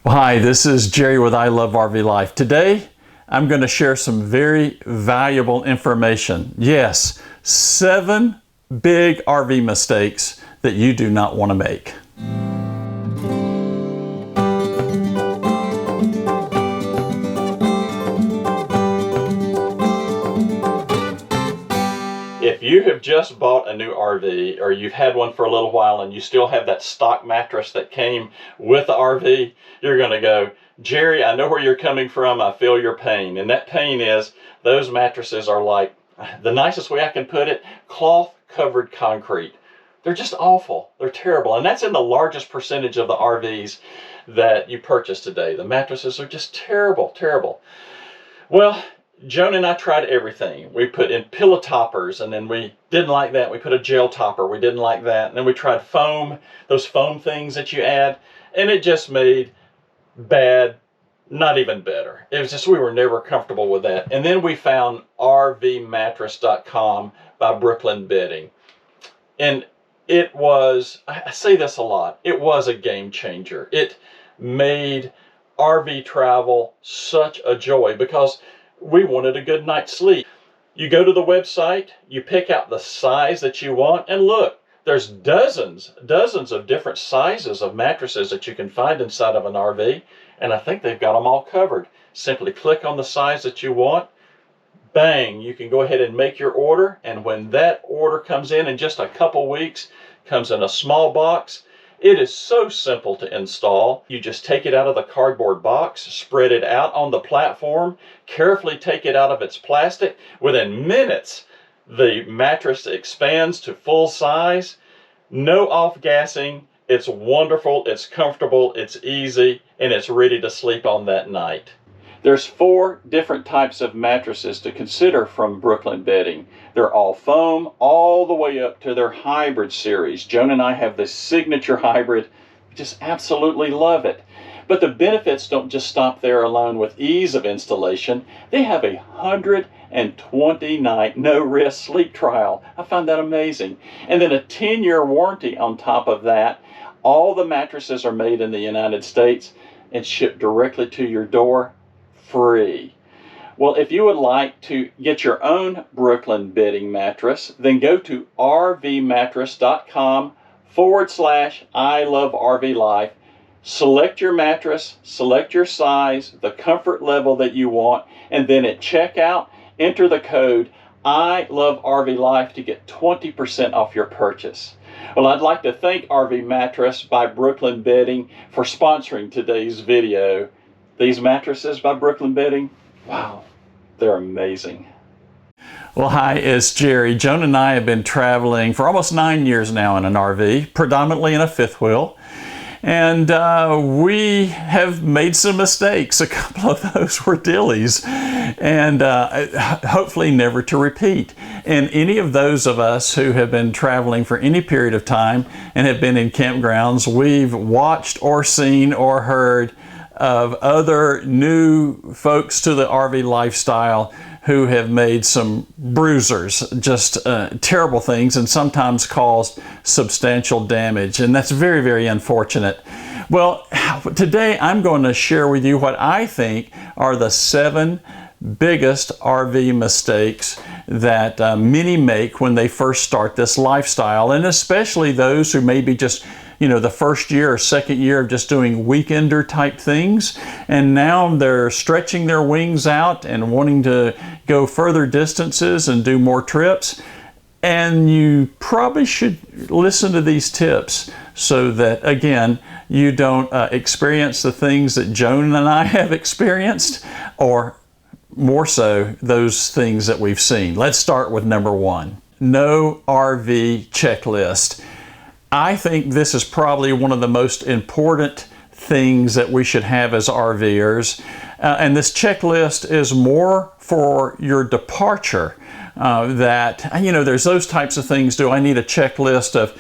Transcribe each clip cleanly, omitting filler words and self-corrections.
Hi, this is Jerry with I Love RV Life. Today, I'm going to share some very valuable information. Yes, 7 big RV mistakes that you do not want to make. If you have just bought a new RV or you've had one for a little while and you still have that stock mattress that came with the RV, you're going to go, Jerry, I know where you're coming from. I feel your pain. And that pain is those mattresses are like, the nicest way I can put it, cloth covered concrete. They're just awful. They're terrible. And that's in the largest percentage of the RVs that you purchase today. The mattresses are just terrible, terrible. Well, Joan and I tried everything. We put in pillow toppers, and then we didn't like that. We put a gel topper. We didn't like that. And then we tried foam, those foam things that you add, and it just made bad, not even better. It was just, we were never comfortable with that. And then we found rvmattress.com by Brooklyn Bedding. And it was, I say this a lot, it was a game changer. It made RV travel such a joy because we wanted a good night's sleep. You go to the website, you pick out the size that you want, and look, there's dozens of different sizes of mattresses that you can find inside of an RV, and I think they've got them all covered. Simply click on the size that you want, bang, you can go ahead and make your order, and when that order comes in just a couple weeks, comes in a small box. It is so simple to install. You just take it out of the cardboard box, spread it out on the platform, carefully take it out of its plastic. Within minutes, the mattress expands to full size. No off-gassing. It's wonderful, it's comfortable, it's easy, and it's ready to sleep on that night. There's 4 different types of mattresses to consider from Brooklyn Bedding. They're all foam, all the way up to their hybrid series. Joan and I have the signature hybrid. We just absolutely love it. But the benefits don't just stop there alone with ease of installation. They have a 120-night no-risk sleep trial. I find that amazing. And then a 10-year warranty on top of that. All the mattresses are made in the United States and shipped directly to your door, free. Well, if you would like to get your own Brooklyn Bedding mattress, then go to rvmattress.com/ilovervlife. Select your mattress, select your size, the comfort level that you want, and then at checkout, enter the code ilovervlife to get 20% off your purchase. Well, I'd like to thank RV Mattress by Brooklyn Bedding for sponsoring today's video. These mattresses by Brooklyn Bedding, wow, they're amazing. Well, hi, it's Jerry. Joan and I have been traveling for almost 9 years now in an RV, predominantly in a fifth wheel. And we have made some mistakes. A couple of those were dillies, and hopefully never to repeat. And any of those of us who have been traveling for any period of time and have been in campgrounds, we've watched or seen or heard of other new folks to the RV lifestyle who have made some bruisers, just terrible things, and sometimes caused substantial damage. And that's very, very unfortunate. Well, today I'm going to share with you what I think are the 7 biggest RV mistakes that many make when they first start this lifestyle, and especially those who maybe just the first year or second year of just doing weekender type things, and now they're stretching their wings out and wanting to go further distances and do more trips. And you probably should listen to these tips so that, again, you don't experience the things that Joan and I have experienced, or more so, those things that we've seen. Let's start with number 1. No RV checklist. I think this is probably one of the most important things that we should have as RVers. And this checklist is more for your departure. There's those types of things. Do I need a checklist of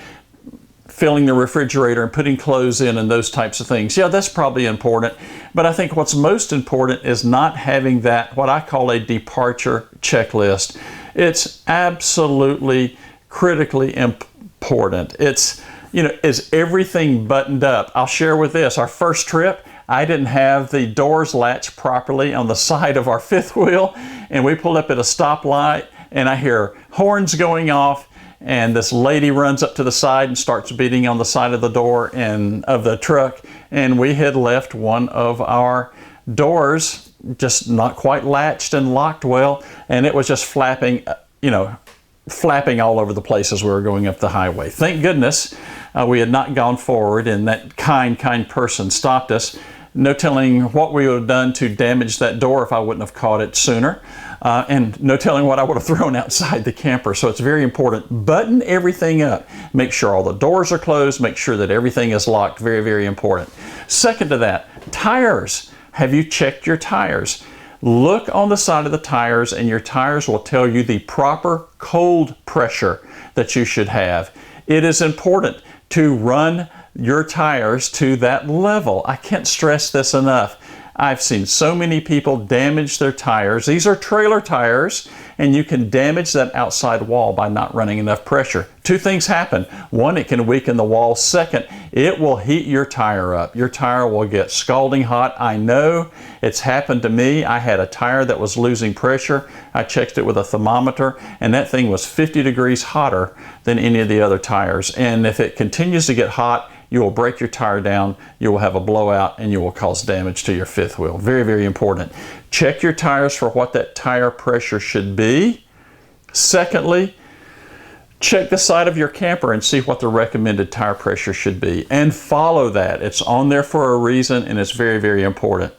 filling the refrigerator and putting clothes in and those types of things? Yeah, that's probably important. But I think what's most important is not having that, what I call a departure checklist. It's absolutely critically important. It's, is everything buttoned up? I'll share with this. Our first trip, I didn't have the doors latched properly on the side of our fifth wheel, and we pulled up at a stoplight, and I hear horns going off, and this lady runs up to the side and starts beating on the side of the door and of the truck, and we had left one of our doors just not quite latched and locked well, and it was just flapping, flapping all over the place as we were going up the highway. Thank goodness we had not gone forward, and that kind person stopped us. No telling what we would have done to damage that door if I wouldn't have caught it sooner. And no telling what I would have thrown outside the camper. So it's very important. Button everything up. Make sure all the doors are closed. Make sure that everything is locked. Very, very important. Second to that, tires. Have you checked your tires? Look on the side of the tires, and your tires will tell you the proper cold pressure that you should have. It is important to run your tires to that level. I can't stress this enough. I've seen so many people damage their tires. These are trailer tires, and you can damage that outside wall by not running enough pressure. Two things happen. One, it can weaken the wall. Second, it will heat your tire up. Your tire will get scalding hot. I know it's happened to me. I had a tire that was losing pressure. I checked it with a thermometer, and that thing was 50 degrees hotter than any of the other tires. And if it continues to get hot, you will break your tire down, you will have a blowout, and you will cause damage to your fifth wheel. Very, very important. Check your tires for what that tire pressure should be. Secondly, check the side of your camper and see what the recommended tire pressure should be, and follow that. It's on there for a reason, and it's very, very important.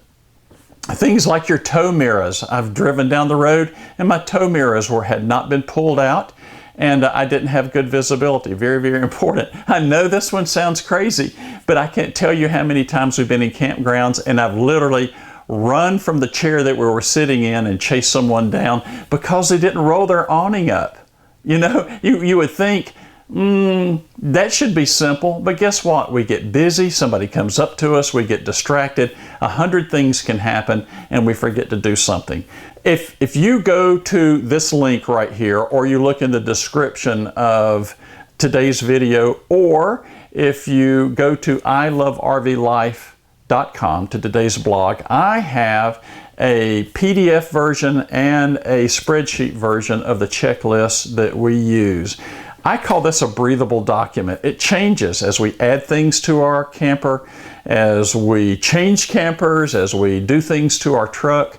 Things like your tow mirrors. I've driven down the road, and my tow mirrors had not been pulled out, and I didn't have good visibility. Very, very important. I know this one sounds crazy, but I can't tell you how many times we've been in campgrounds and I've literally run from the chair that we were sitting in and chased someone down because they didn't roll their awning up. You would think, that should be simple, but guess what? We get busy, somebody comes up to us, we get distracted, 100 things can happen, and we forget to do something. If you go to this link right here, or you look in the description of today's video, or if you go to ilovervlife.com to today's blog, I have a PDF version and a spreadsheet version of the checklist that we use. I call this a breathable document. It changes as we add things to our camper, as we change campers, as we do things to our truck.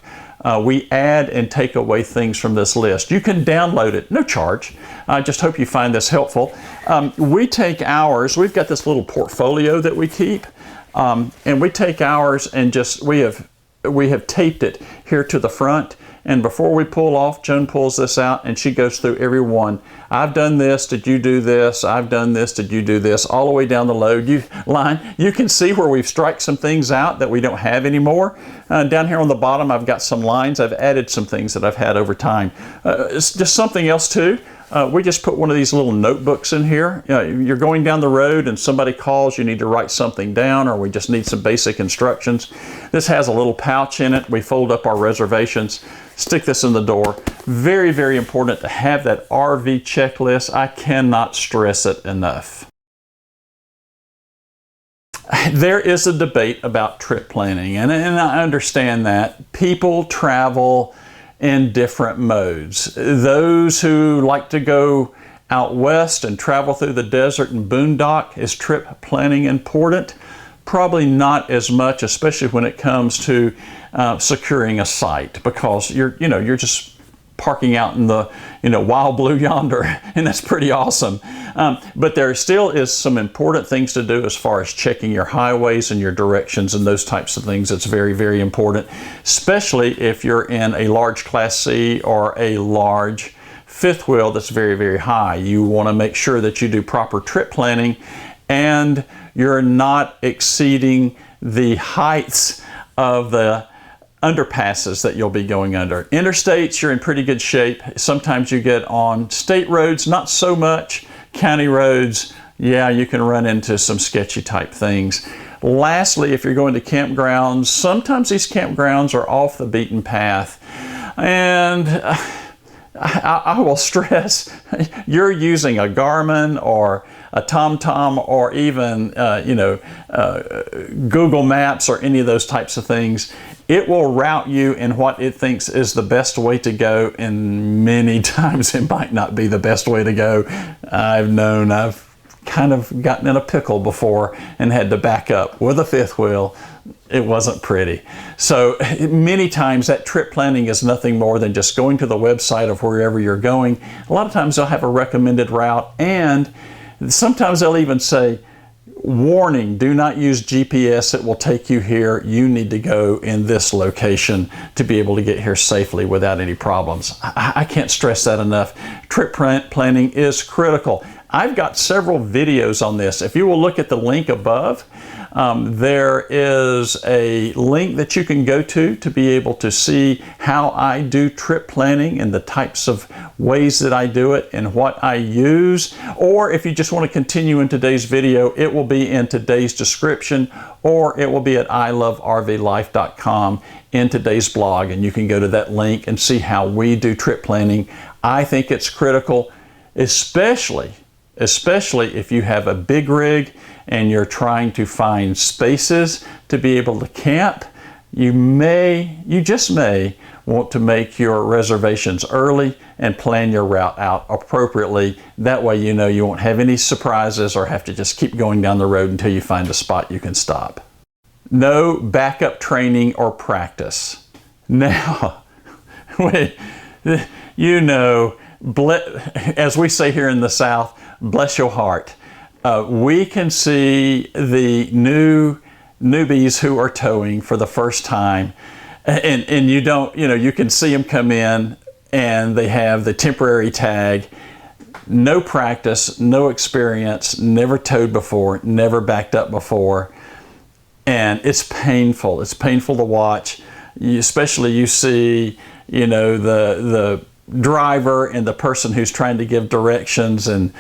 We add and take away things from this list. You can download it, no charge. I just hope you find this helpful. We take ours, we've got this little portfolio that we keep, and we take ours and we have taped it here to the front. And before we pull off, Joan pulls this out and she goes through every one. I've done this, did you do this? I've done this, did you do this? All the way down the line. You can see where we've striked some things out that we don't have anymore. Down here on the bottom, I've got some lines. I've added some things that I've had over time. It's just something else too. We just put one of these little notebooks in here. You're going down the road and somebody calls, you need to write something down, or we just need some basic instructions. This has a little pouch in it. We fold up our reservations, stick this in the door. Very, very important to have that RV checklist. I cannot stress it enough. There is a debate about trip planning, and I understand that. People travel in different modes. Those who like to go out west and travel through the desert and boondock, is trip planning important? Probably not as much, especially when it comes to securing a site, because you're just parking out in the wild blue yonder, and that's pretty awesome. But there still is some important things to do as far as checking your highways and your directions and those types of things. It's very, very important, especially if you're in a large Class C or a large fifth wheel that's very, very high. You want to make sure that you do proper trip planning and you're not exceeding the heights of the underpasses that you'll be going under. Interstates, you're in pretty good shape. Sometimes you get on state roads, not so much. County roads, yeah, you can run into some sketchy type things. Lastly, if you're going to campgrounds, sometimes these campgrounds are off the beaten path. And I will stress, you're using a Garmin or a TomTom or even Google Maps or any of those types of things. It will route you in what it thinks is the best way to go, and many times it might not be the best way to go. I've kind of gotten in a pickle before and had to back up with a fifth wheel. It wasn't pretty. So many times that trip planning is nothing more than just going to the website of wherever you're going. A lot of times they'll have a recommended route, and sometimes they'll even say, warning, do not use GPS, it will take you here. You need to go in this location to be able to get here safely without any problems. I can't stress that enough. Trip planning is critical. I've got several videos on this. If you will look at the link above, there is a link that you can go to be able to see how I do trip planning and the types of ways that I do it and what I use. Or if you just want to continue in today's video, it will be in today's description, or it will be at ilovervlife.com in today's blog, and you can go to that link and see how we do trip planning. I think it's critical, especially if you have a big rig and you're trying to find spaces to be able to camp. You just may want to make your reservations early and plan your route out appropriately. That way you know you won't have any surprises or have to just keep going down the road until you find a spot you can stop. No backup training or practice. Now, as we say here in the South, bless your heart. We can see the newbies who are towing for the first time, and you can see them come in and they have the temporary tag, no practice, no experience, never towed before, never backed up before, and it's painful. It's painful to watch. Especially you see, the driver and the person who's trying to give directions, and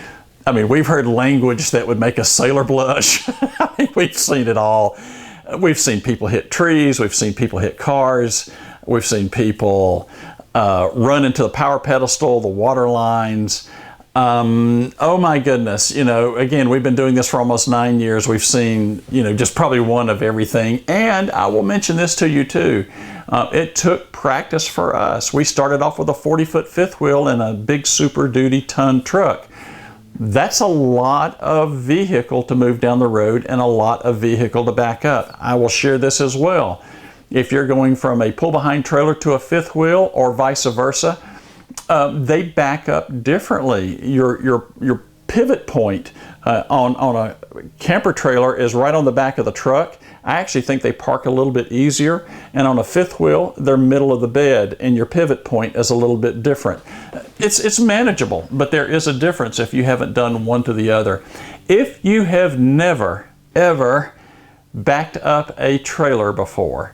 I mean, we've heard language that would make a sailor blush. We've seen it all. We've seen people hit trees. We've seen people hit cars. We've seen people run into the power pedestal, the water lines. Oh my goodness. Again, we've been doing this for almost 9 years. We've seen, just probably one of everything. And I will mention this to you too. It took practice for us. We started off with a 40-foot fifth wheel and a big Super Duty ton truck. That's a lot of vehicle to move down the road and a lot of vehicle to back up. I will share this as well. If you're going from a pull-behind trailer to a fifth wheel or vice versa, they back up differently. Your pivot point on a camper trailer is right on the back of the truck. I actually think they park a little bit easier, and on a fifth wheel, they're middle of the bed, and your pivot point is a little bit different. It's manageable, but there is a difference if you haven't done one to the other. If you have never, ever backed up a trailer before,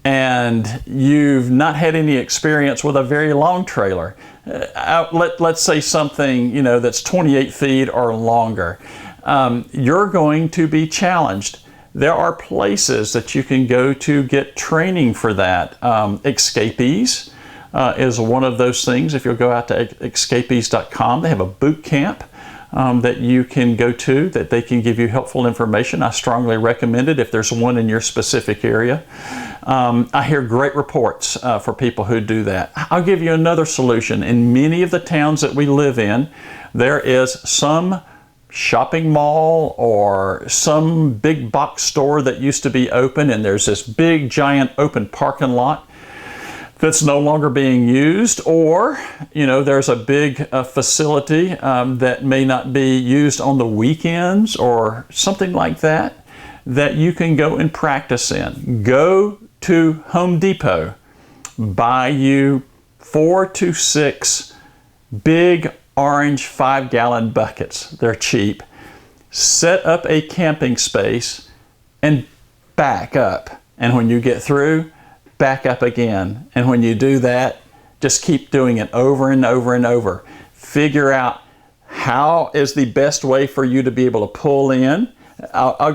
and you've not had any experience with a very long trailer, let's say something that's 28 feet or longer, you're going to be challenged. There are places that you can go to get training for that. Escapees is one of those things. If you'll go out to escapees.com, they have a boot camp that you can go to, that they can give you helpful information. I strongly recommend it if there's one in your specific area. I hear great reports for people who do that. I'll give you another solution. In many of the towns that we live in, there is some shopping mall or some big box store that used to be open, and there's this big giant open parking lot that's no longer being used, or there's a big facility that may not be used on the weekends or something like that you can go and practice in. Go to Home Depot, buy you 4 to 6 big orange 5-gallon buckets. They're cheap. Set up a camping space and back up. And when you get through, back up again. And when you do that, just keep doing it over and over and over. Figure out how is the best way for you to be able to pull in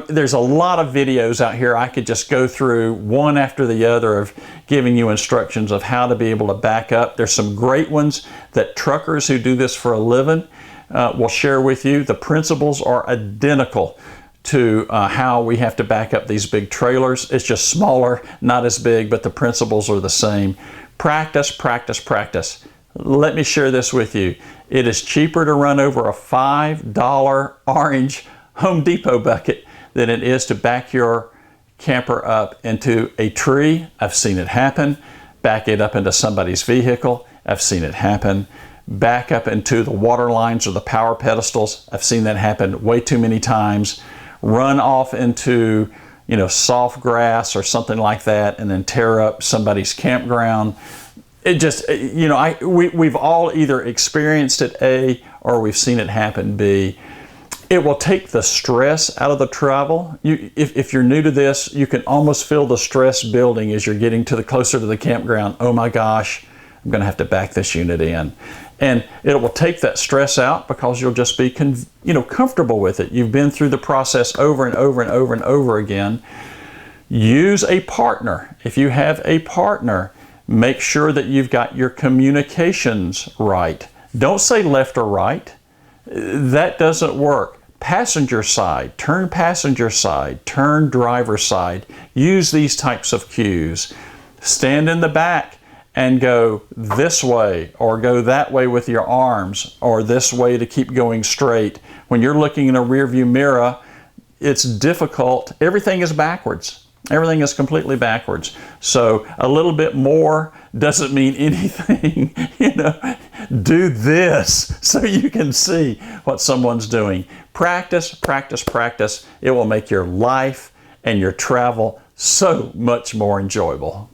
There's a lot of videos out here I could just go through one after the other of giving you instructions of how to be able to back up. There's some great ones that truckers who do this for a living will share with you. The principles are identical to how we have to back up these big trailers. It's just smaller, not as big, but the principles are the same. Practice, practice, practice. Let me share this with you. It is cheaper to run over a $5 orange Home Depot bucket than it is to back your camper up into a tree. I've seen it happen. Back it up into somebody's vehicle. I've seen it happen. Back up into the water lines or the power pedestals. I've seen that happen way too many times. Run off into, you know, soft grass or something like that and then tear up somebody's campground. It just, you know, we've all either experienced it, A, or we've seen it happen, B. It will take the stress out of the travel. If you're new to this, you can almost feel the stress building as you're getting closer to the campground. Oh my gosh, I'm going to have to back this unit in. And it will take that stress out because you'll just be comfortable with it. You've been through the process over and over and over and over again. Use a partner. If you have a partner, make sure that you've got your communications right. Don't say left or right. That doesn't work. Passenger side, turn passenger side, turn driver side. Use these types of cues. Stand in the back and go this way or go that way with your arms or this way to keep going straight. When you're looking in a rearview mirror, it's difficult. Everything is backwards. Everything is completely backwards. So a little bit more doesn't mean anything. Do this so you can see what someone's doing. Practice, practice, practice. It will make your life and your travel so much more enjoyable.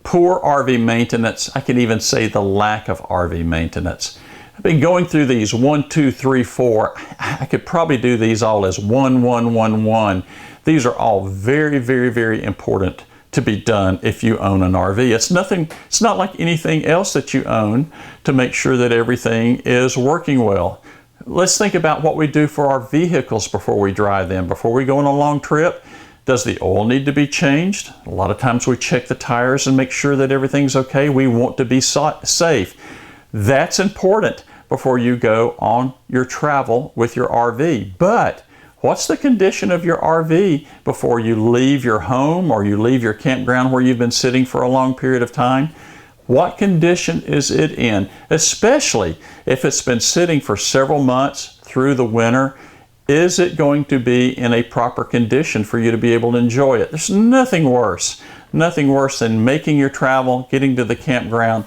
Poor RV maintenance. I can even say the lack of RV maintenance. I've been going through these 1, 2, 3, 4. I could probably do these all as 1, 1, 1, 1. These are all very, very, very important to be done if you own an RV. It's not like anything else that you own to make sure that everything is working well. Let's think about what we do for our vehicles before we drive them. Before we go on a long trip, does the oil need to be changed? A lot of times we check the tires and make sure that everything's okay. We want to be safe. That's important before you go on your travel with your RV. But what's the condition of your RV before you leave your home or you leave your campground where you've been sitting for a long period of time? What condition is it in? Especially if it's been sitting for several months through the winter. Is it going to be in a proper condition for you to be able to enjoy it? There's nothing worse than making your travel, getting to the campground,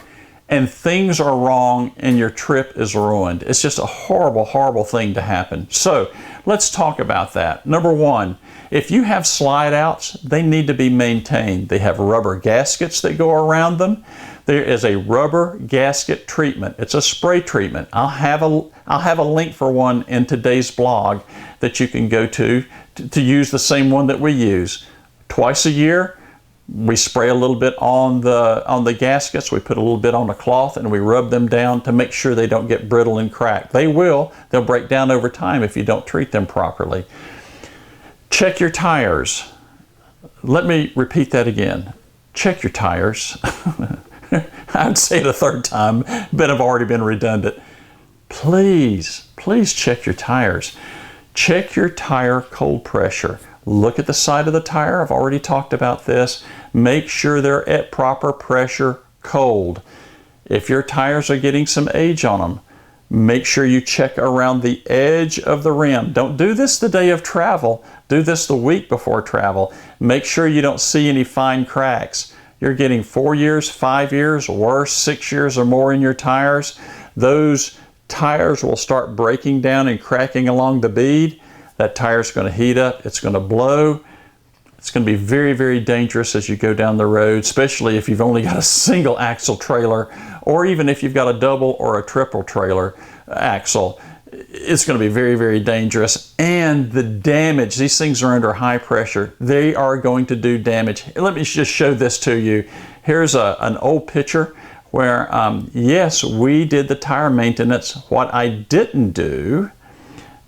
and things are wrong and your trip is ruined. It's just a horrible, horrible thing to happen. So let's talk about that. Number one, if you have slide outs, they need to be maintained. They have rubber gaskets that go around them. There is a rubber gasket treatment. It's a spray treatment. I'll have a link for one in today's blog that you can go to use the same one that we use. Twice a year, we spray a little bit on the gaskets. We put a little bit on a cloth and we rub them down to make sure they don't get brittle and crack. They'll break down over time if you don't treat them properly. Check your tires. Let me repeat that again. Check your tires. I would say it a third time, but I've already been redundant. Please check your tires. Check your tire cold pressure. Look at the side of the tire. I've already talked about this. Make sure they're at proper pressure cold. If your tires are getting some age on them, make sure you check around the edge of the rim. Don't do this the day of travel. Do this the week before travel. Make sure you don't see any fine cracks. You're getting 4 years, 5 years, worse, 6 years or more in your tires. Those tires will start breaking down and cracking along the bead. That tire's going to heat up. It's going to blow. It's going to be very, very dangerous as you go down the road, especially if you've only got a single axle trailer, or even if you've got a double or a triple trailer axle. It's going to be very, very dangerous. And the damage, these things are under high pressure. They are going to do damage. Let me just show this to you. Here's an old picture where, yes, we did the tire maintenance. What I didn't do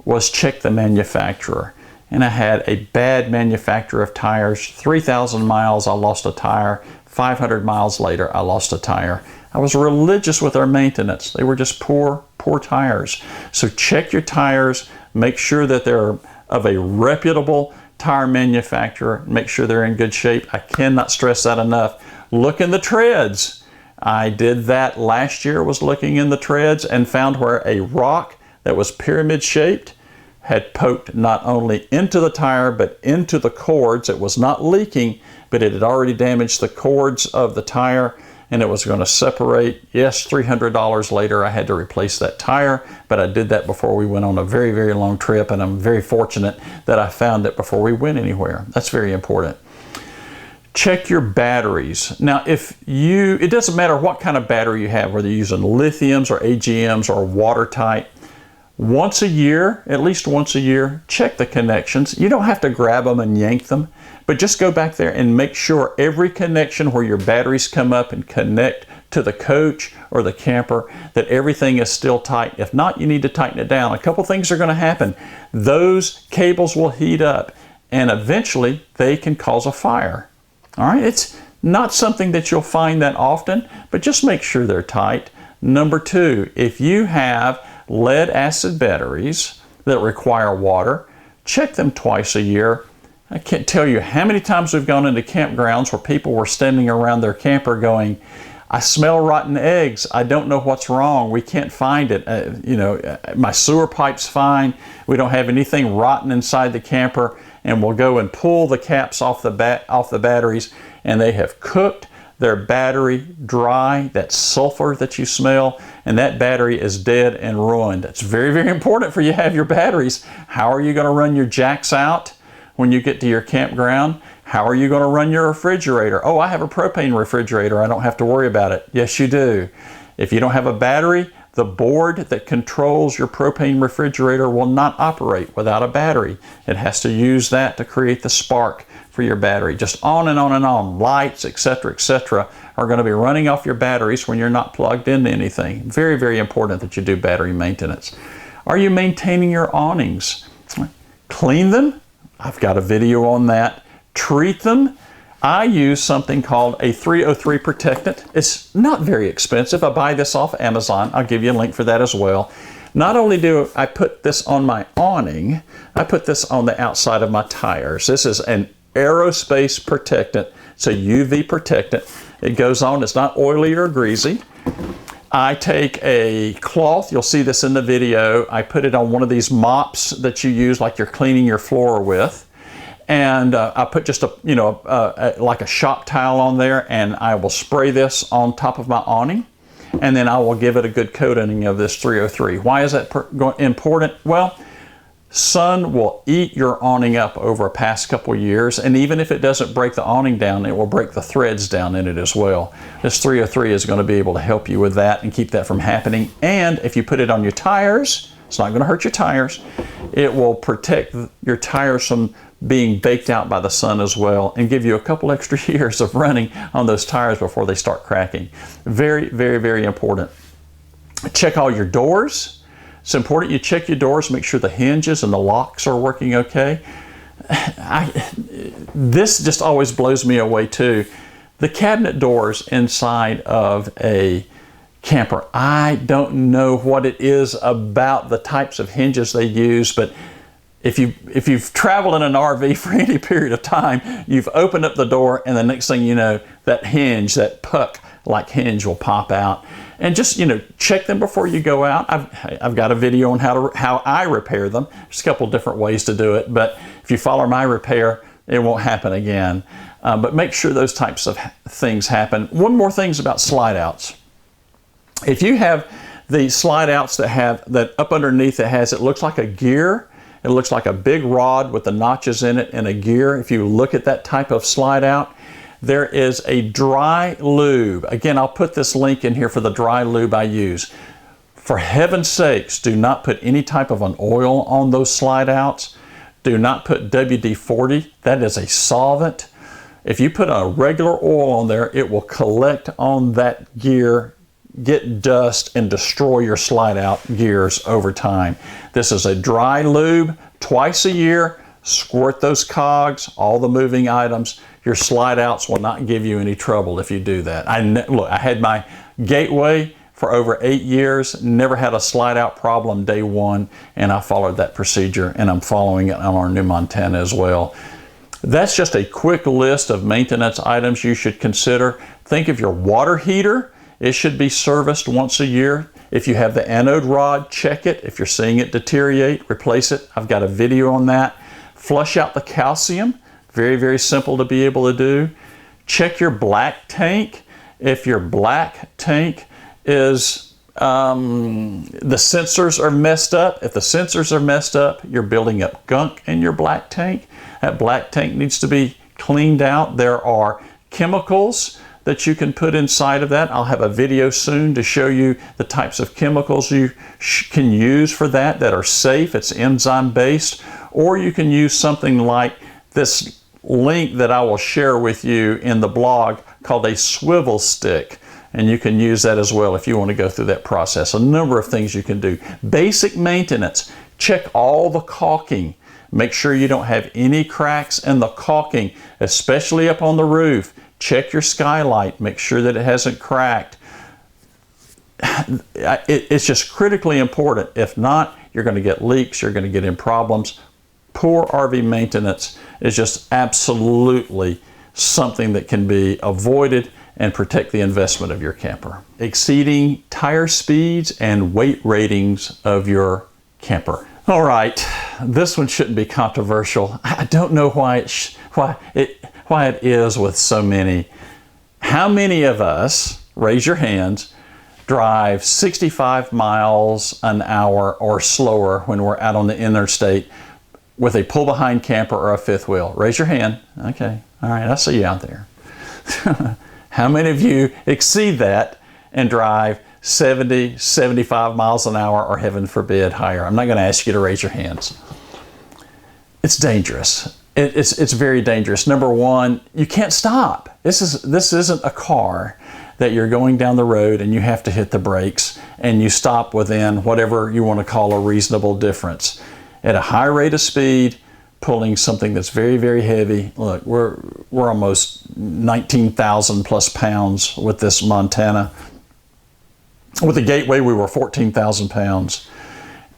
was check the manufacturer. and I had a bad manufacturer of tires. 3,000 miles, I lost a tire. 500 miles later, I lost a tire. I was religious with our maintenance. They were just poor tires. So check your tires, make sure that they're of a reputable tire manufacturer, make sure they're in good shape. I cannot stress that enough. Look in the treads. I did that last year, was looking in the treads and found where a rock that was pyramid shaped had poked not only into the tire but into the cords. It was not leaking, but it had already damaged the cords of the tire and it was going to separate. Yes, $300 later I had to replace that tire, but I did that before we went on a very, very long trip, and I'm very fortunate that I found it before we went anywhere. That's very important. Check your batteries. Now, it doesn't matter what kind of battery you have, whether you're using lithiums or AGMs or watertight. Once a year, at least once a year, check the connections. You don't have to grab them and yank them, but just go back there and make sure every connection where your batteries come up and connect to the coach or the camper, that everything is still tight. If not, you need to tighten it down. A couple things are going to happen. Those cables will heat up and eventually they can cause a fire. All right, it's not something that you'll find that often, but just make sure they're tight. Number two, if you have lead acid batteries that require water, check them twice a year. I can't tell you how many times we've gone into campgrounds where people were standing around their camper going, I smell rotten eggs. I don't know what's wrong. We can't find it. My sewer pipe's fine. We don't have anything rotten inside the camper. And we'll go and pull the caps off the batteries, and they have cooked their battery dry, that sulfur that you smell, and that battery is dead and ruined. It's very, very important for you to have your batteries. How are you going to run your jacks out when you get to your campground? How are you going to run your refrigerator? Oh, I have a propane refrigerator. I don't have to worry about it. Yes, you do. If you don't have a battery, the board that controls your propane refrigerator will not operate without a battery. It has to use that to create the spark for your battery. Just on and on and on. Lights, etc., are going to be running off your batteries when you're not plugged into anything. Very, very important that you do battery maintenance. Are you maintaining your awnings? Clean them. I've got a video on that. Treat them. I use something called a 303 protectant. It's not very expensive. I buy this off Amazon. I'll give you a link for that as well. Not only do I put this on my awning, I put this on the outside of my tires. This is an aerospace protectant. It's a UV protectant. It goes on. It's not oily or greasy. I take a cloth. You'll see this in the video. I put it on one of these mops that you use like you're cleaning your floor with. And I put just like a shop towel on there, and I will spray this on top of my awning, and then I will give it a good coating of this 303. Why is that important? Well, sun will eat your awning up over a past couple years, and even if it doesn't break the awning down, it will break the threads down in it as well. This 303 is going to be able to help you with that and keep that from happening. And if you put it on your tires, it's not going to hurt your tires. It will protect your tires from being baked out by the sun as well, and give you a couple extra years of running on those tires before they start cracking. Very, very, very important. Check all your doors. It's important you check your doors, make sure the hinges and the locks are working okay. This just always blows me away too. The cabinet doors inside of a camper, I don't know what it is about the types of hinges they use, but if you've traveled in an RV for any period of time, you've opened up the door and the next thing you know, that hinge, that puck-like hinge will pop out. And just, check them before you go out. I've got a video on how I repair them. There's a couple different ways to do it, but if you follow my repair, it won't happen again. But make sure those types of things happen. One more thing is about slide outs. If you have the slide outs that have that up underneath it looks like a gear. It looks like a big rod with the notches in it and a gear. If you look at that type of slide out, there is a dry lube. Again, I'll put this link in here for the dry lube I use. For heaven's sakes, do not put any type of an oil on those slide outs. Do not put WD-40. That is a solvent. If you put a regular oil on there, it will collect on that gear, get dust, and destroy your slide out gears over time. This is a dry lube twice a year. squirt those cogs, all the moving items. Your slide outs will not give you any trouble if you do that. Look, I had my Gateway for over 8 years, never had a slide out problem day one, and I followed that procedure, and I'm following it on our new Montana as well. That's just a quick list of maintenance items you should consider. Think of your water heater. It should be serviced once a year. If you have the anode rod, check it. If you're seeing it deteriorate, replace it. I've got a video on that. Flush out the calcium. Very, very simple to be able to do. Check your black tank. If your black tank is, the sensors are messed up. If the sensors are messed up, you're building up gunk in your black tank. That black tank needs to be cleaned out. There are chemicals that you can put inside of that. I'll have a video soon to show you the types of chemicals you can use for that are safe. It's enzyme based. Or you can use something like this link that I will share with you in the blog called a swivel stick. And you can use that as well if you want to go through that process. A number of things you can do. Basic maintenance. Check all the caulking. Make sure you don't have any cracks in the caulking, especially up on the roof. Check your skylight. Make sure that it hasn't cracked. It's just critically important. If not, you're going to get leaks. You're going to get in problems. Poor RV maintenance is just absolutely something that can be avoided and protect the investment of your camper. Exceeding tire speeds and weight ratings of your camper. All right, this one shouldn't be controversial. I don't know why it is with so many. How many of us, raise your hands, drive 65 miles an hour or slower when we're out on the interstate with a pull-behind camper or a fifth wheel? Raise your hand. Okay, all right, I see you out there. How many of you exceed that and drive 70, 75 miles an hour, or heaven forbid, higher? I'm not going to ask you to raise your hands. It's dangerous. It's very dangerous. Number one, you can't stop. This isn't a car that you're going down the road and you have to hit the brakes and you stop within whatever you want to call a reasonable difference. At a high rate of speed, pulling something that's very, very heavy. Look, we're almost 19,000 plus pounds with this Montana. With the Gateway, we were 14,000 pounds.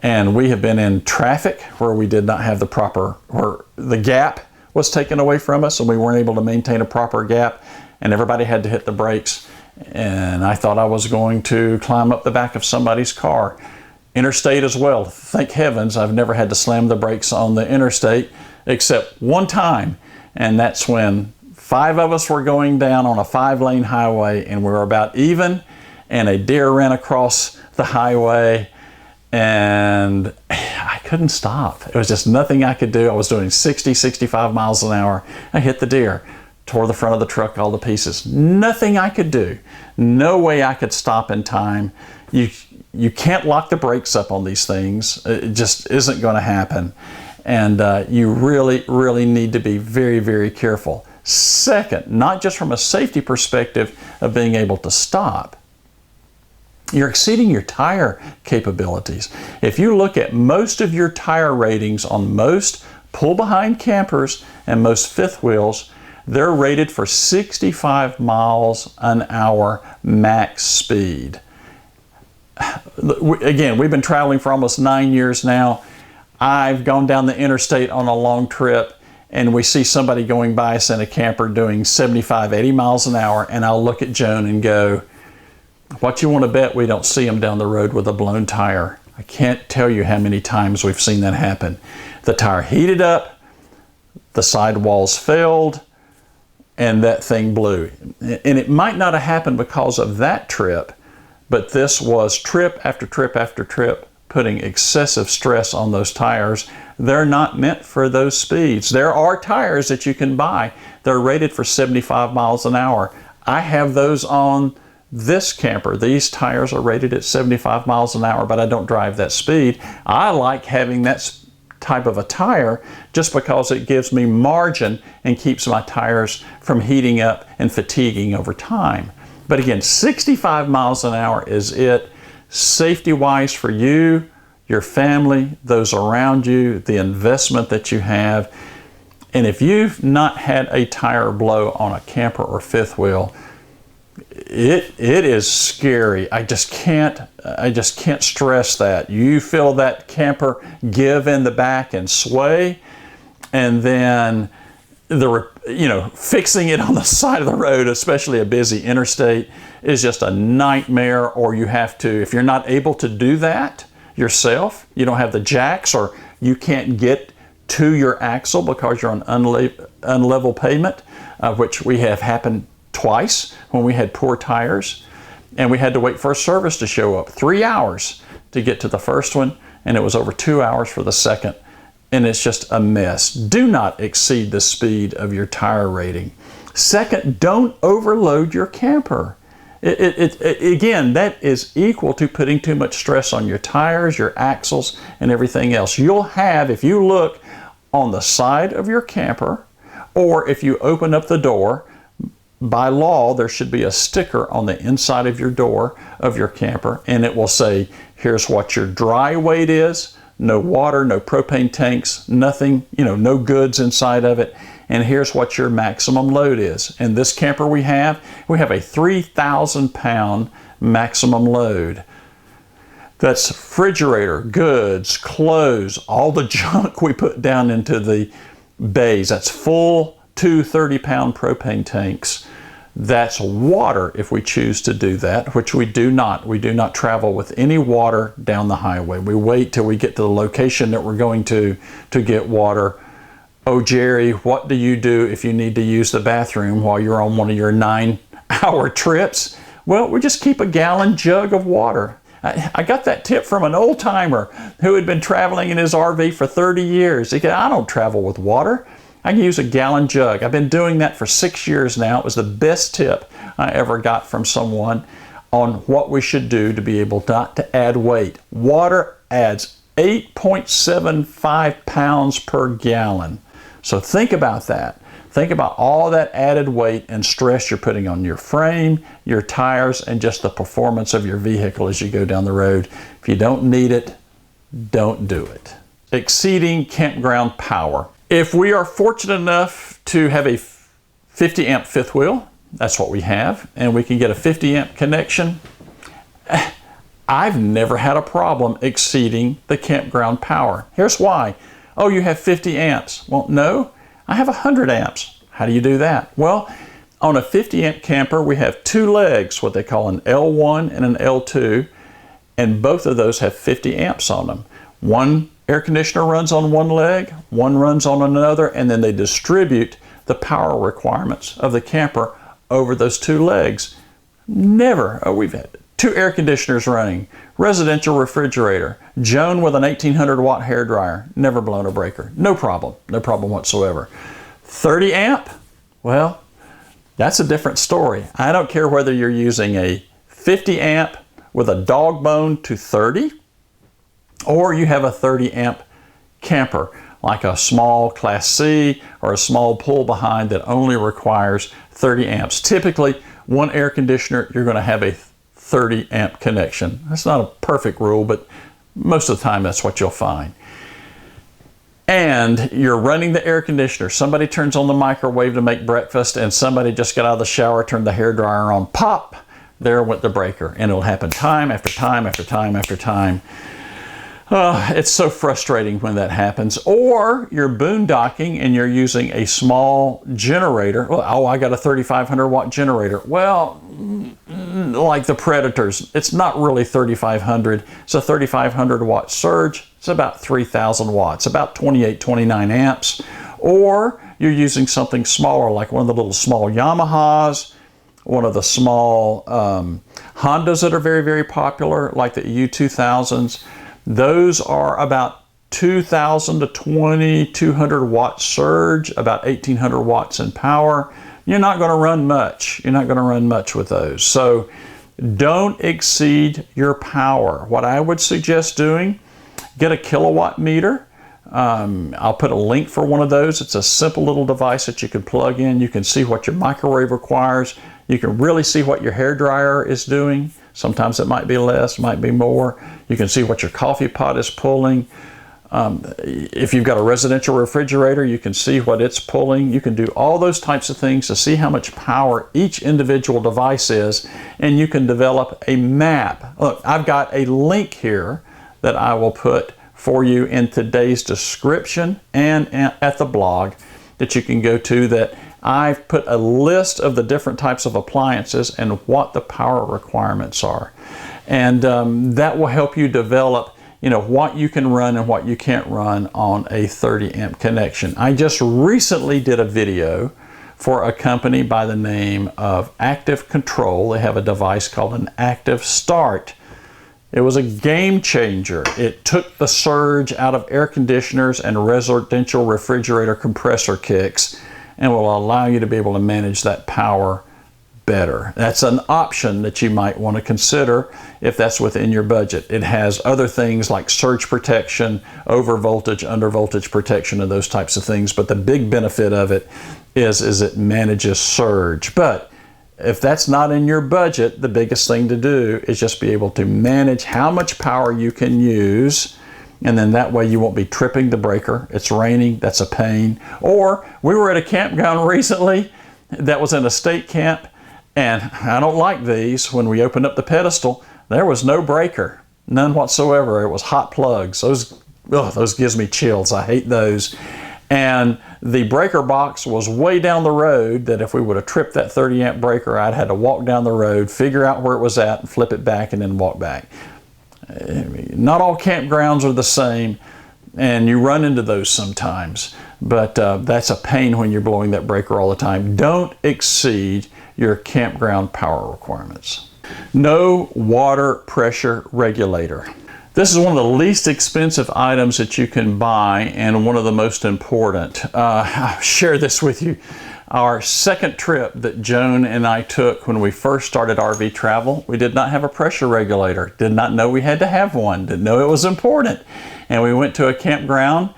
And we have been in traffic where we did not have where the gap was taken away from us and we weren't able to maintain a proper gap, and everybody had to hit the brakes. And I thought I was going to climb up the back of somebody's car. Interstate as well. Thank heavens I've never had to slam the brakes on the interstate except one time, and that's when 5 of us were going down on a 5-lane highway and we were about even, and a deer ran across the highway and I couldn't stop. It was just nothing I could do. I was doing 60, 65 miles an hour. I hit the deer, tore the front of the truck all to pieces. Nothing I could do. No way I could stop in time. You can't lock the brakes up on these things. It just isn't going to happen. And you really, really need to be very, very careful. Second, not just from a safety perspective of being able to stop, you're exceeding your tire capabilities. If you look at most of your tire ratings on most pull-behind campers and most fifth wheels, they're rated for 65 miles an hour max speed. Again, we've been traveling for almost 9 years now. I've gone down the interstate on a long trip and we see somebody going by us in a camper doing 75, 80 miles an hour, and I'll look at Joan and go, what you want to bet we don't see them down the road with a blown tire? I can't tell you how many times we've seen that happen. The tire heated up, the sidewalls failed, and that thing blew. And it might not have happened because of that trip, but this was trip after trip after trip, putting excessive stress on those tires. They're not meant for those speeds. There are tires that you can buy. They're rated for 75 miles an hour. I have those on this camper. These tires are rated at 75 miles an hour, but I don't drive that speed. I like having that type of a tire just because it gives me margin and keeps my tires from heating up and fatiguing over time. But again, 65 miles an hour is it. Safety-wise for you, your family, those around you, the investment that you have. And if you've not had a tire blow on a camper or fifth wheel, it is scary. I just can't stress that. You feel that camper give in the back and sway, and then fixing it on the side of the road, especially a busy interstate, is just a nightmare. Or you have to, if you're not able to do that yourself, you don't have the jacks, or you can't get to your axle because you're on unlevel pavement, which we have happened twice when we had poor tires, and we had to wait for a service to show up. 3 hours to get to the first one, and it was over 2 hours for the second, and it's just a mess. Do not exceed the speed of your tire rating. Second, don't overload your camper. Again, that is equal to putting too much stress on your tires, your axles, and everything else. You'll have, if you look on the side of your camper, or if you open up the door, by law, there should be a sticker on the inside of your door of your camper, and it will say, here's what your dry weight is, no water, no propane tanks, nothing, no goods inside of it, and here's what your maximum load is. And this camper we have a 3,000 pound maximum load. That's refrigerator, goods, clothes, all the junk we put down into the bays. That's full 2 30-pound propane tanks. That's water if we choose to do that, which we do not. We do not travel with any water down the highway. We wait till we get to the location that we're going to get water. Oh, Jerry, what do you do if you need to use the bathroom while you're on one of your 9-hour trips? Well, we just keep a gallon jug of water. I got that tip from an old timer who had been traveling in his RV for 30 years. He said, I don't travel with water. I can use a gallon jug. I've been doing that for 6 years now. It was the best tip I ever got from someone on what we should do to be able not to add weight. Water adds 8.75 pounds per gallon. So think about that. Think about all that added weight and stress you're putting on your frame, your tires, and just the performance of your vehicle as you go down the road. If you don't need it, don't do it. Exceeding campground power. If we are fortunate enough to have a 50 amp fifth wheel, that's what we have, and we can get a 50 amp connection, I've never had a problem exceeding the campground power. Here's why. Oh, you have 50 amps. Well, no, I have 100 amps. How do you do that? Well, on a 50 amp camper, we have 2 legs, what they call an L1 and an L2, and both of those have 50 amps on them. One air conditioner runs on one leg, one runs on another, and then they distribute the power requirements of the camper over those 2 legs. Never. Oh, we've had 2 air conditioners running, residential refrigerator, Joan with an 1800 watt hair dryer, never blown a breaker. No problem whatsoever. 30 amp? Well, that's a different story. I don't care whether you're using a 50 amp with a dog bone to 30, or you have a 30 amp camper, like a small Class C or a small pull behind that only requires 30 amps. Typically, one air conditioner, you're going to have a 30 amp connection. That's not a perfect rule, but most of the time that's what you'll find. And you're running the air conditioner. Somebody turns on the microwave to make breakfast, and somebody just got out of the shower, turned the hair dryer on, pop, there went the breaker. And it'll happen time after time after time after time. It's so frustrating when that happens. Or you're boondocking and you're using a small generator. Oh, I got a 3,500 watt generator. Well, like the Predators, it's not really 3,500. It's a 3,500 watt surge. It's about 3,000 watts, about 28, 29 amps. Or you're using something smaller, like one of the little small Yamahas, one of the small Hondas that are very, very popular, like the EU2000s. Those are about 2,000 to 2,200 watt surge, about 1,800 watts in power. You're not going to run much. You're not going to run much with those. So don't exceed your power. What I would suggest doing, get a kilowatt meter. I'll put a link for one of those. It's a simple little device that you can plug in. You can see what your microwave requires. You can really see what your hair dryer is doing. Sometimes it might be less, might be more. You can see what your coffee pot is pulling. If you've got a residential refrigerator, you can see what it's pulling. You can do all those types of things to see how much power each individual device is, and you can develop a map. Look, I've got a link here that I will put for you in today's description and at the blog that you can go to, that I've put a list of the different types of appliances and what the power requirements are. And that will help you develop, you know, what you can run and what you can't run on a 30 amp connection. I just recently did a video for a company by the name of Active Control. They have a device called an Active Start. It was a game changer. It took the surge out of air conditioners and residential refrigerator compressor kicks and will allow you to be able to manage that power better. That's an option that you might want to consider if that's within your budget. It has other things like surge protection, over voltage, under voltage protection, and those types of things. But the big benefit of it is it manages surge. But if that's not in your budget, the biggest thing to do is just be able to manage how much power you can use, and then that way you won't be tripping the breaker. It's raining, that's a pain. Or we were at a campground recently that was in a state camp, and I don't like these. When we opened up the pedestal, there was no breaker, none whatsoever. It was hot plugs. Those gives me chills. I hate those. And the breaker box was way down the road, that if we would have tripped that 30 amp breaker, I'd had to walk down the road, figure out where it was at, and flip it back and then walk back. Not all campgrounds are the same, and you run into those sometimes, but that's a pain when you're blowing that breaker all the time. Don't exceed your campground power requirements. No water pressure regulator. This is one of the least expensive items that you can buy, and one of the most important. I'll share this with you. Our second trip that Joan and I took when we first started RV travel, we did not have a pressure regulator. Did not know we had to have one. Didn't know it was important. And we went to a campground.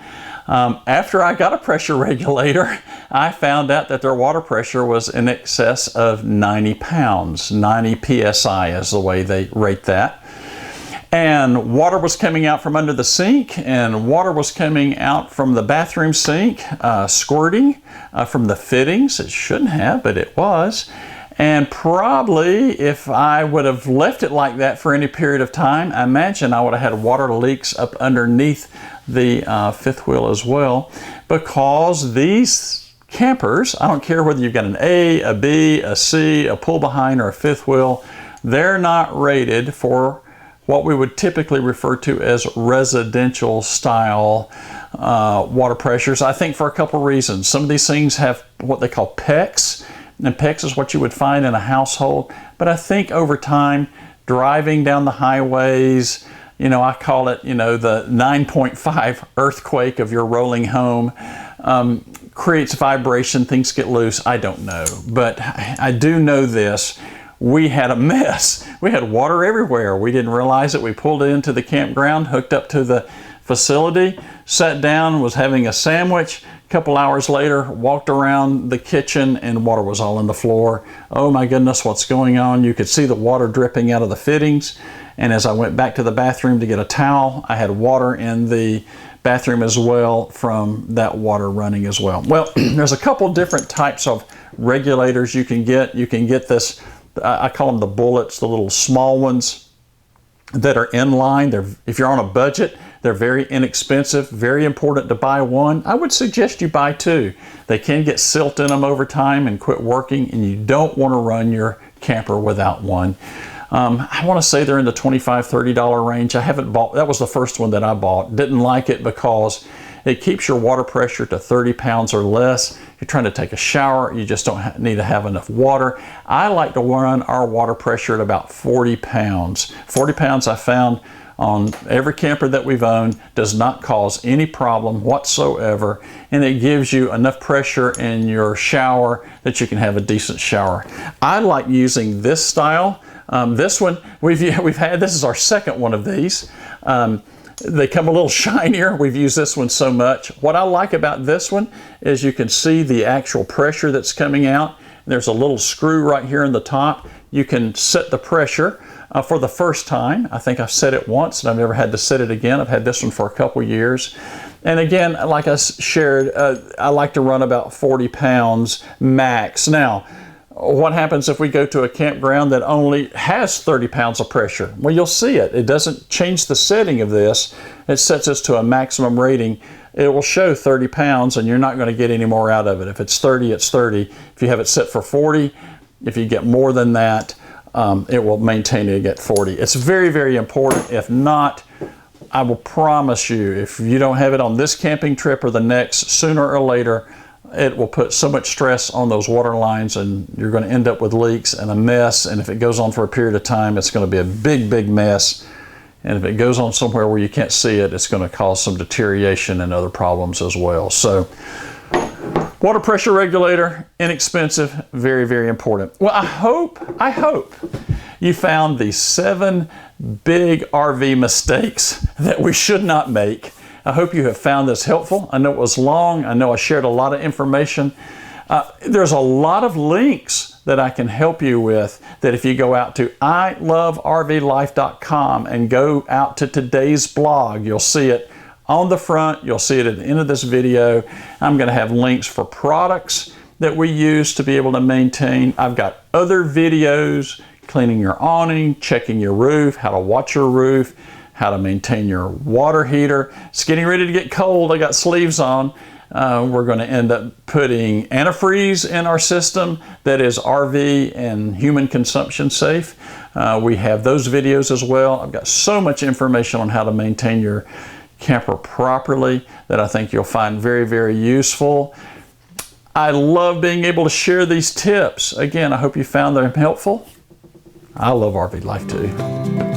After I got a pressure regulator, I found out that their water pressure was in excess of 90 pounds. 90 psi is the way they rate that. And water was coming out from under the sink, and water was coming out from the bathroom sink, squirting from the fittings. It shouldn't have, but it was. And probably if I would have left it like that for any period of time, I imagine I would have had water leaks up underneath the fifth wheel as well, because these campers, I don't care whether you've got an A, a B, a C, a pull behind, or a fifth wheel, they're not rated for what we would typically refer to as residential style water pressures. I think for a couple reasons. Some of these things have what they call PECs, and PECs is what you would find in a household. But I think over time, driving down the highways, you know, I call it, you know, the 9.5 earthquake of your rolling home, creates vibration, things get loose. I don't know, but I do know this. We had a mess. We had water everywhere. We didn't realize it. We pulled it into the campground, hooked up to the facility, sat down, was having a sandwich. A couple hours later, walked around the kitchen, and water was all on the floor. Oh my goodness, what's going on? You could see the water dripping out of the fittings. And as I went back to the bathroom to get a towel, I had water in the bathroom as well from that water running as well. Well, there's a couple different types of regulators you can get. You can get this, I call them the bullets, the little small ones that are inline. If you're on a budget, they're very inexpensive, very important to buy one. I would suggest you buy two. They can get silt in them over time and quit working, and you don't want to run your camper without one. I want to say they're in the $25, $30 range. I haven't bought, that was the first one that I bought. Didn't like it because it keeps your water pressure to 30 pounds or less. You're trying to take a shower, you just don't need to have enough water. I like to run our water pressure at about 40 pounds. 40 pounds I found on every camper that we've owned does not cause any problem whatsoever, and it gives you enough pressure in your shower that you can have a decent shower. I like using this style. This one, we've had, this is our second one of these. They come a little shinier. We've used this one so much. What I like about this one is you can see the actual pressure that's coming out. There's a little screw right here in the top. You can set the pressure for the first time. I think I've set it once and I've never had to set it again. I've had this one for a couple years. And again, like I shared, I like to run about 40 pounds max. Now, what happens if we go to a campground that only has 30 pounds of pressure? Well, you'll see it. It doesn't change the setting of this. It sets us to a maximum rating. It will show 30 pounds and you're not going to get any more out of it. If it's 30, it's 30. If you have it set for 40, if you get more than that, it will maintain it at 40. It's very, very important. If not, I will promise you, if you don't have it on this camping trip or the next, sooner or later, it will put so much stress on those water lines and you're going to end up with leaks and a mess. And if it goes on for a period of time, it's going to be a big, big mess. And if it goes on somewhere where you can't see it, it's going to cause some deterioration and other problems as well. So, water pressure regulator, inexpensive, very, very important. Well, I hope you found the 7 big RV mistakes that we should not make. I hope you have found this helpful. I know it was long. I know I shared a lot of information. There's a lot of links that I can help you with, that if you go out to ilovervlife.com and go out to today's blog, you'll see it on the front. You'll see it at the end of this video. I'm going to have links for products that we use to be able to maintain. I've got other videos, cleaning your awning, checking your roof, how to watch your roof, how to maintain your water heater. It's getting ready to get cold. I got sleeves on. We're going to end up putting antifreeze in our system that is RV and human consumption safe. We have those videos as well. I've got so much information on how to maintain your camper properly that I think you'll find very, very useful. I love being able to share these tips. Again, I hope you found them helpful. I love RV life too.